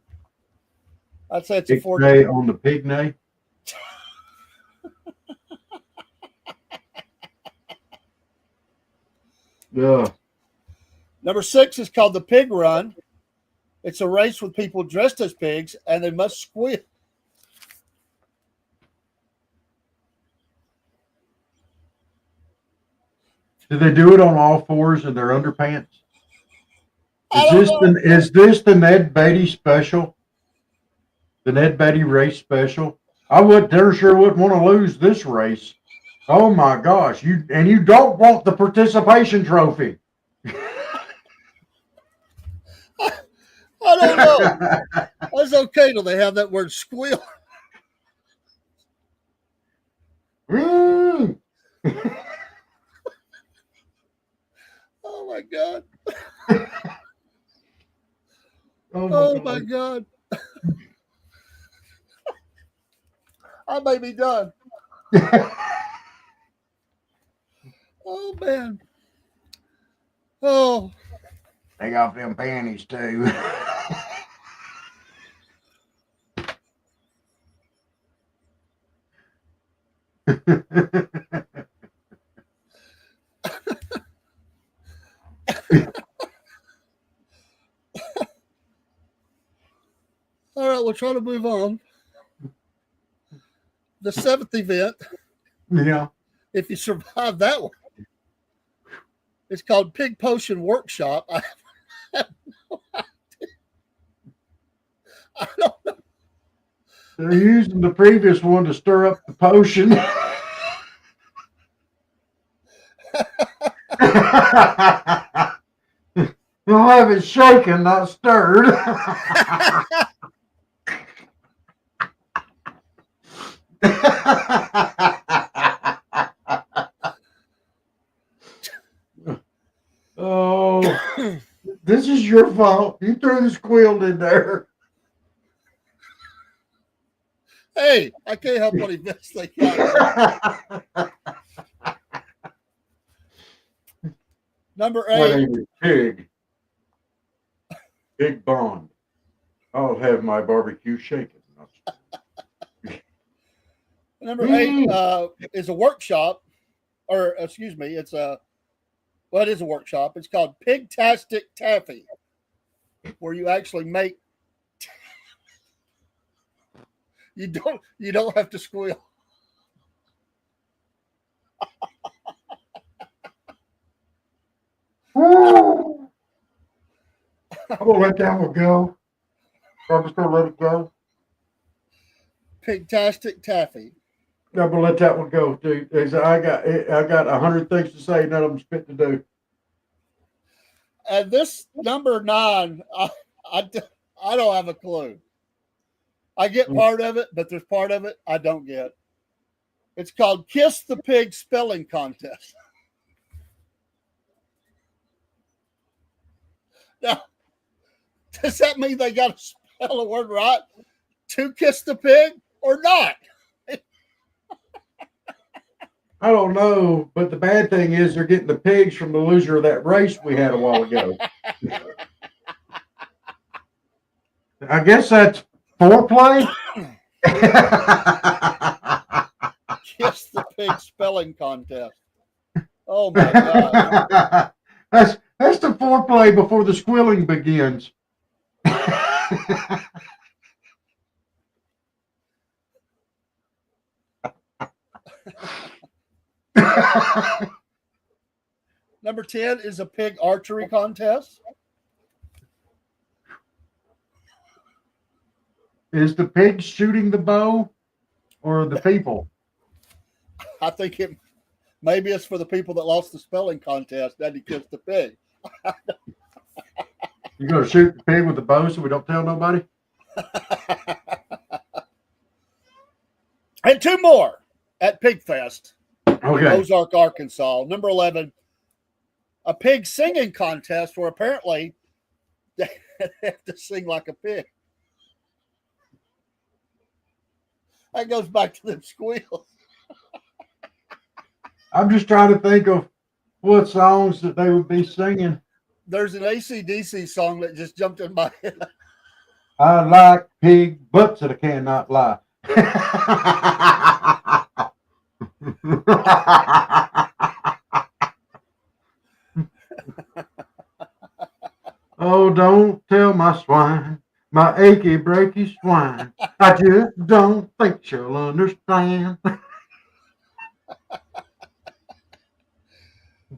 I'd say it's a fortune. Day on the pig nay. Yeah. Number 6 is called the Pig Run. It's a race with people dressed as pigs, and they must squeal. Do they do it on all fours in their underpants? Is this the Ned Beatty special? The Ned Beatty race special? I sure wouldn't want to lose this race. Oh my gosh! You don't want the participation trophy. I don't know. That's okay till they have that word squeal. Mm. Oh my God. Oh my God. I may be done. Oh man. Oh. Take off them panties too. All right, we'll try to move on. The 7th event. Yeah. If you survive that one, it's called Pig Potion Workshop. I have no idea. I don't know. They're using the previous one to stir up the potion. You'll have it shaken, not stirred. Oh, this is your fault. You threw the squeal in there. Hey, I can't help what events they got. Number 8. My name is Pig. Pig Bond. I'll have my barbecue shaken. Number 8 is a workshop, or excuse me, it is a workshop. It's called Pigtastic Taffy, where you actually make. You don't have to squeal. gonna let that one go. I'm just gonna let it go. Pigtastic Taffy. I'm gonna let that one go, dude. I got 100 things to say. None of them's fit to do. And this number 9, I don't have a clue. I get part of it, but there's part of it I don't get. It's called Kiss the Pig Spelling Contest. Now, does that mean they got to spell a word right to kiss the pig or not? I don't know, but the bad thing is they're getting the pigs from the loser of that race we had a while ago. I guess that's foreplay. Kiss the Pig Spelling Contest. Oh my God. That's the foreplay before the squilling begins. Number 10 is a pig archery contest. Is the pig shooting the bow or the people? I think maybe it's for the people that lost the spelling contest that he kissed the pig. You gonna shoot the pig with the bow so we don't tell nobody? And 2 more at Pig Fest in Okay. Ozark, Arkansas. Number 11, a pig singing contest where apparently they have to sing like a pig. That goes back to them squeals. I'm just trying to think of what songs that they would be singing. There's an AC/DC song that just jumped in my head. I like pig butts that I cannot lie. Oh, don't tell my swine, my achy breaky swine. I just don't think she'll understand.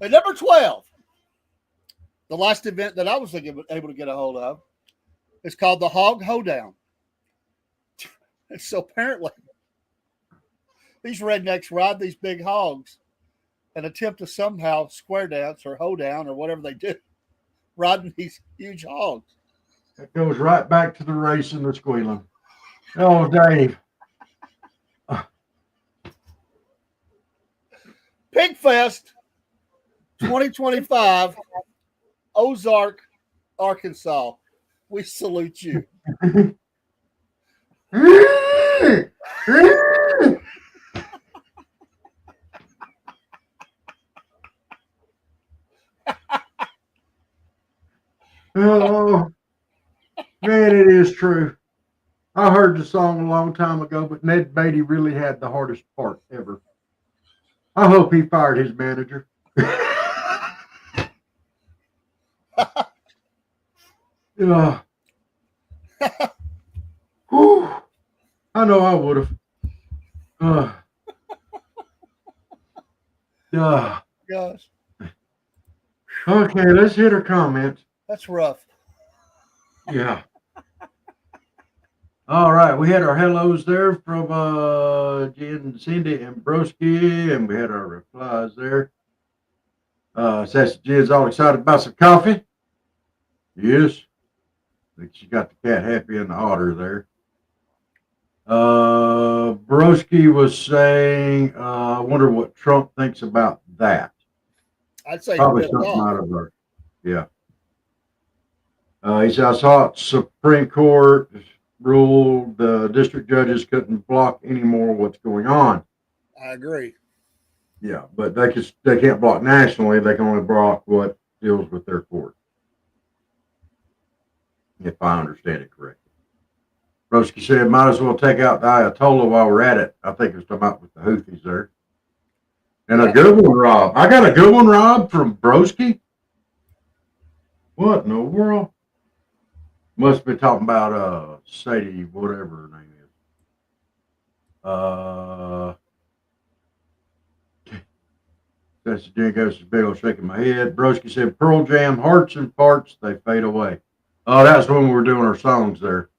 And number 12, the last event that I was able to get a hold of, is called the Hog Hoedown. And so apparently, these rednecks ride these big hogs and attempt to somehow square dance or hoedown or whatever they do, riding these huge hogs. It goes right back to the race and the squealing. Oh, Dave. Pig Fest 2025, Ozark, Arkansas. We salute you. Oh, man, it is true. I heard the song a long time ago, but Ned Beatty really had the hardest part ever. I hope he fired his manager. Whew, I know I would have. Gosh, Okay, let's hit our comments. that's rough. Yeah. All right, we had our hellos there from Jen, Cindy, and Broski, and we had our replies there. Sassy Jen's all excited about some coffee. Yes. I think she got the cat happy and the otter there. Broski was saying, I wonder what Trump thinks about that. I'd say Probably pissed something off. out of her. Yeah. He said, I saw it, Supreme Court ruled the district judges couldn't block anymore what's going on. I agree. Yeah, but they can't block nationally. They can only block what deals with their court. If I understand it correctly. Broski said, might as well take out the Ayatollah while we're at it. I think it was talking about with the Houthis there. And a good one, Rob. I got a good one, Rob, from Broski. What in the world? Must be talking about Sadie, whatever her name is. That's the Jane goes big old shaking my head. Broski said, Pearl Jam, hearts and farts, they fade away. Oh, that's when we were doing our songs there.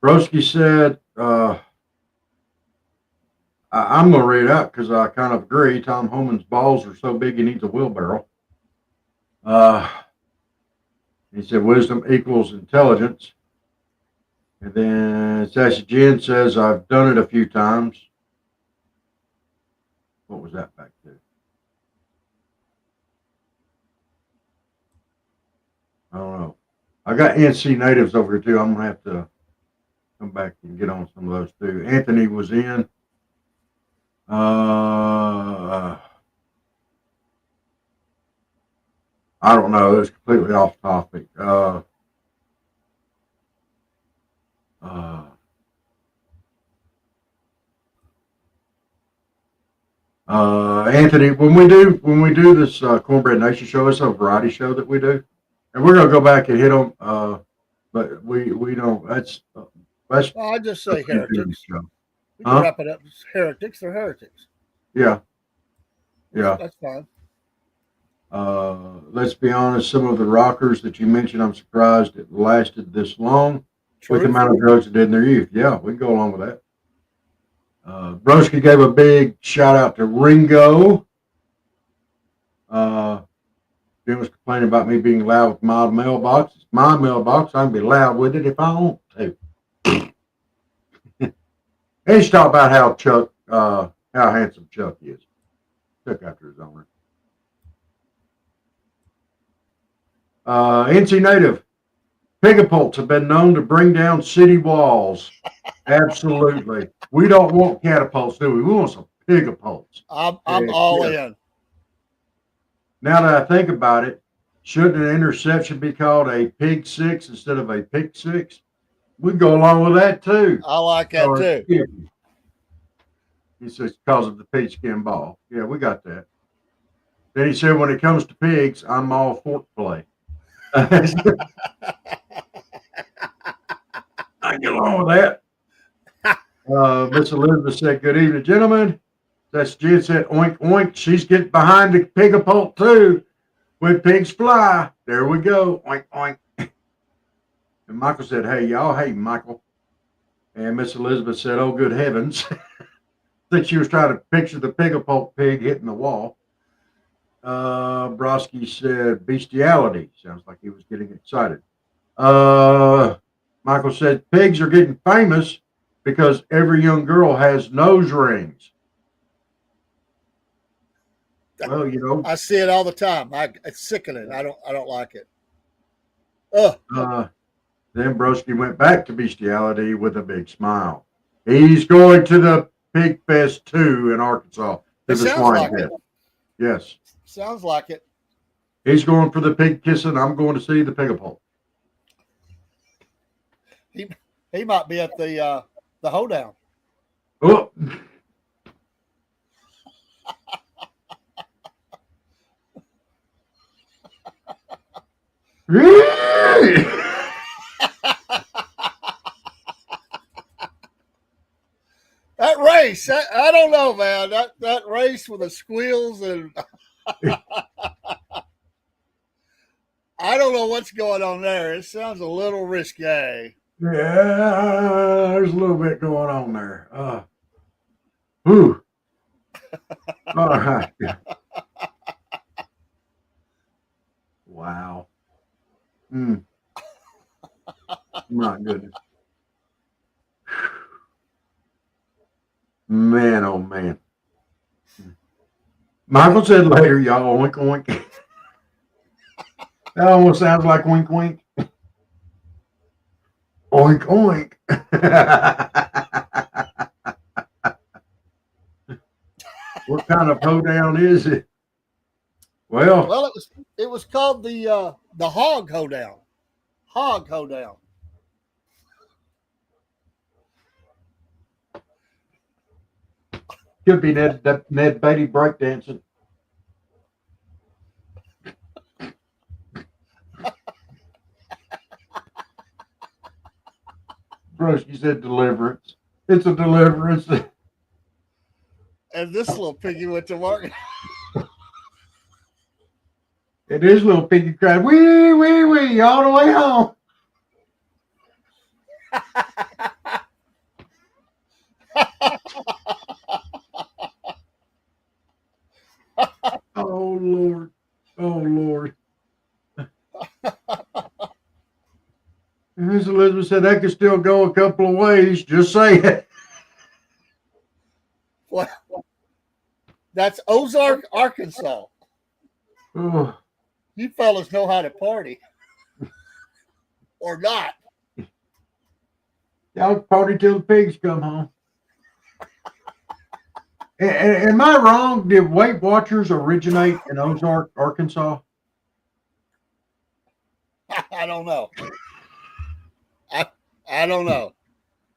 Broski said, I'm going to read it out because I kind of agree. Tom Homan's balls are so big he needs a wheelbarrow. He said wisdom equals intelligence. And then Sassy Jen says, I've done it a few times. What was that back there? I don't know. I got NC natives over here too. I'm going to have to come back and get on some of those too. Anthony was in. I don't know. It's completely off topic. Anthony, when we do this Cornbread Nation show, it's a variety show that we do, and we're gonna go back and hit them. But we don't. That's Well, I just say heretics. We can Huh? wrap it up. It's heretics. They're heretics. Yeah. Yeah. That's fine. Let's be honest. Some of the rockers that you mentioned, I'm surprised it lasted this long with the Truth. amount of drugs they did in their youth. Yeah, we can go along with that. Broski gave a big shout out to Ringo. Jim was complaining about me being loud with my mailbox. It's my mailbox. I can be loud with it if I want to. And he's talking about how Chuck, how handsome Chuck is. Chuck after his owner. NC native. Pigapults have been known to bring down city walls. Absolutely. We don't want catapults, do we? We want some pigapults. I'm all in. Now that I think about it, shouldn't an interception be called a pig six instead of a pick six? We can go along with that too. I like that too. He says because of the pigskin ball. Yeah, we got that. Then he said, when it comes to pigs, I'm all fork play. I get along with that. Miss Elizabeth said, good evening, gentlemen. That's Jen said, oink, oink. She's getting behind the pigapult too. When pigs fly, there we go. Oink, oink. And Michael said, hey, y'all. Hey, Michael. And Miss Elizabeth said, oh, good heavens. I think she was trying to picture the pigapult pig hitting the wall. Broski said, bestiality. Sounds like he was getting excited. Michael said, pigs are getting famous because every young girl has nose rings. Well, you know, I see it all the time. It's sickening. I don't like it. Ugh. Then Broski went back to bestiality with a big smile. He's going to the Pig Fest 2 in Arkansas. It sounds like it. Yes. Sounds like it. He's going for the pig kissing. I'm going to see the pigapult. He might be at the hoedown. Oh. That race, I don't know, man. That race with the squeals and I don't know what's going on there. It sounds a little risque. Yeah, there's a little bit going on there. Whew. All right. Wow. My goodness. Man, oh man. Michael said later, y'all, oink oink. That almost sounds like wink wink. Oink oink. What kind of hoedown is it? Well, it was called the hog hoedown. Hog hoedown. Could be Ned Beatty breakdancing. Broski said deliverance. It's a deliverance. And this little piggy went to market. And this little piggy cried, wee, wee, wee, all the way home. Oh, Lord. Oh, Lord. Miss Elizabeth said that could still go a couple of ways. Just say it. Well, that's Ozark, Arkansas. Oh, You fellas know how to party. Or not. y'all party till the pigs come home. Am I wrong? Did Weight Watchers originate in Ozark, Arkansas? I don't know. I don't know.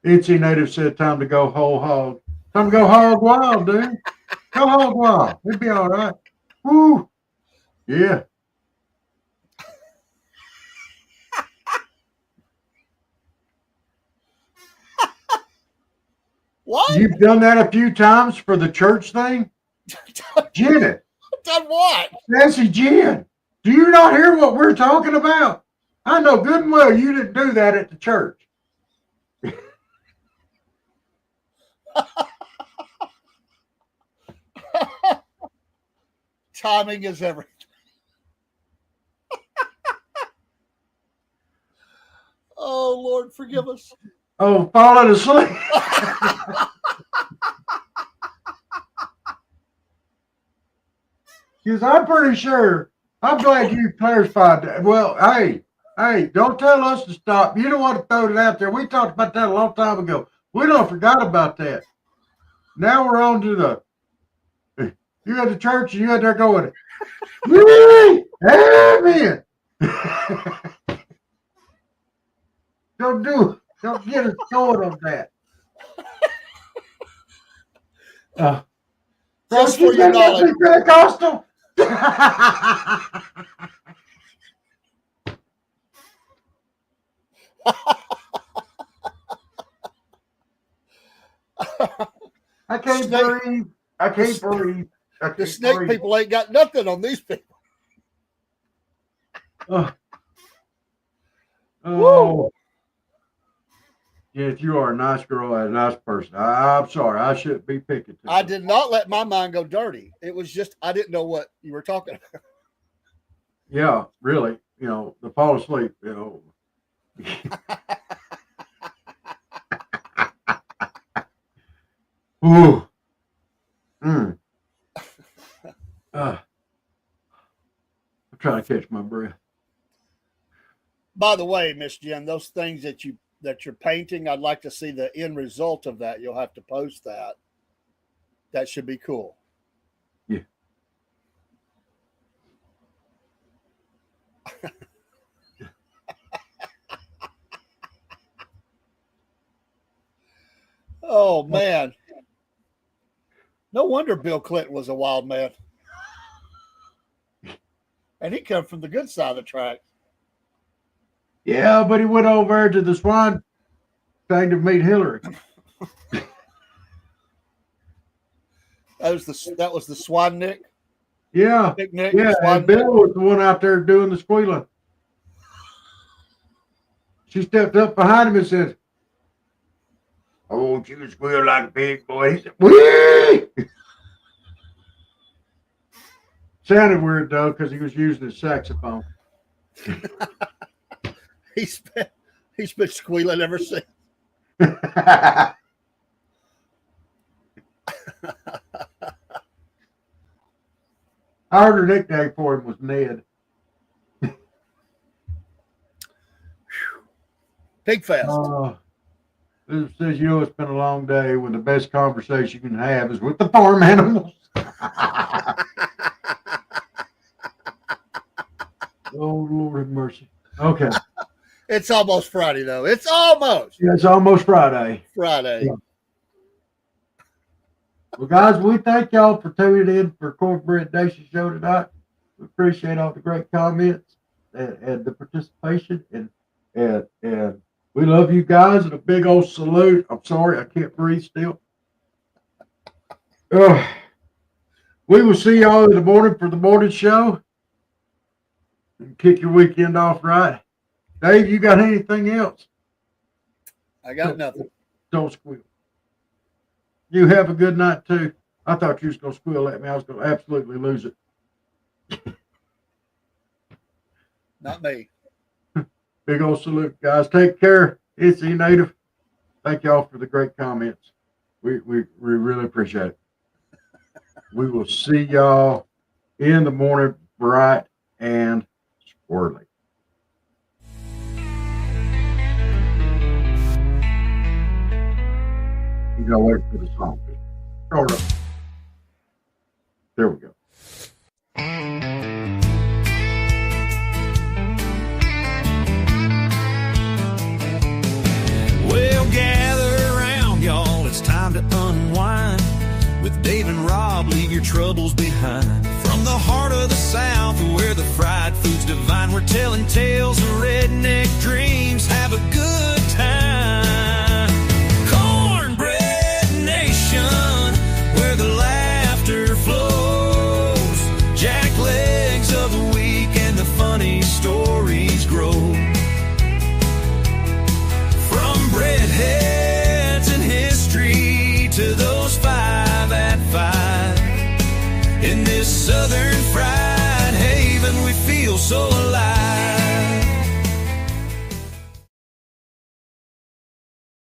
Itchy Native said, time to go whole hog. Time to go hog wild, dude. Go hog wild. It'd be all right. Woo. Yeah. What? You've done that a few times for the church thing? Janet. Done what? Nancy Jen. Do you not hear what we're talking about? I know good and well you didn't do that at the church. Timing is everything. Oh, Lord, forgive us. Oh, falling asleep. Because I'm pretty sure, I'm glad you clarified that. Well, hey, don't tell us to stop. You don't want to throw it out there. We talked about that a long time ago. We don't forgot about that. Now we're on to the, you at the church and you out there going, amen. Don't do it. Don't get us going on that. Just for your knowledge. Pentecostal. I can't breathe. I can't breathe. The snake people ain't got nothing on these people. Oh. Yes, you are a nice girl and a nice person. I'm sorry. I shouldn't be picking. I did not let my mind go dirty. It was just, I didn't know what you were talking about. Yeah, really. You know, the fall asleep, you know. Ooh. I'm trying to catch my breath. By the way, Miss Jen, those things that you're painting, I'd like to see the end result of that. You'll have to post that. That should be cool. Yeah. Oh man. No wonder Bill Clinton was a wild man. And he come from the good side of the track. Yeah, but he went over to the swine thing to meet Hillary. That was the Swan Nick. Yeah. Picnic, Yeah, and Bill was the one out there doing the squealing. She stepped up behind him and said, I want you to squeal like a pig, boy. He said, wee! Sounded weird, though, because he was using his saxophone. He's been squealing ever since. I heard her nickname for him was Ned. Pig Fest. It says, you know, it's been a long day when the best conversation you can have is with the farm animals. Oh, Lord have mercy. Okay. It's almost Friday, though. It's almost. Yeah, it's almost Friday. Friday. Yeah. Well, guys, we thank y'all for tuning in for Cornbread Nation show tonight. We appreciate all the great comments and the participation. And we love you guys, and a big old salute. I'm sorry, I can't breathe still. We will see y'all in the morning for the morning show. Kick your weekend off right. Dave, you got anything else? I got nothing. Don't squeal. You have a good night too. I thought you was gonna squeal at me. I was gonna absolutely lose it. Not me. Big old salute, guys. Take care. It's the native. Thank y'all for the great comments. We really appreciate it. We will see y'all in the morning, bright and squirrely. You gotta wait for the song. Hold up. There we go. Well, gather around, y'all. It's time to unwind. With Dave and Rob, leave your troubles behind. From the heart of the South, where the fried food's divine, we're telling tales of redneck dreams. Have a good time. Cornbread Nation, where the laughter flows. Jack legs of the week and the funny stories grow. From breadheads and history to those 5 at 5. In this southern fried haven, we feel so alive.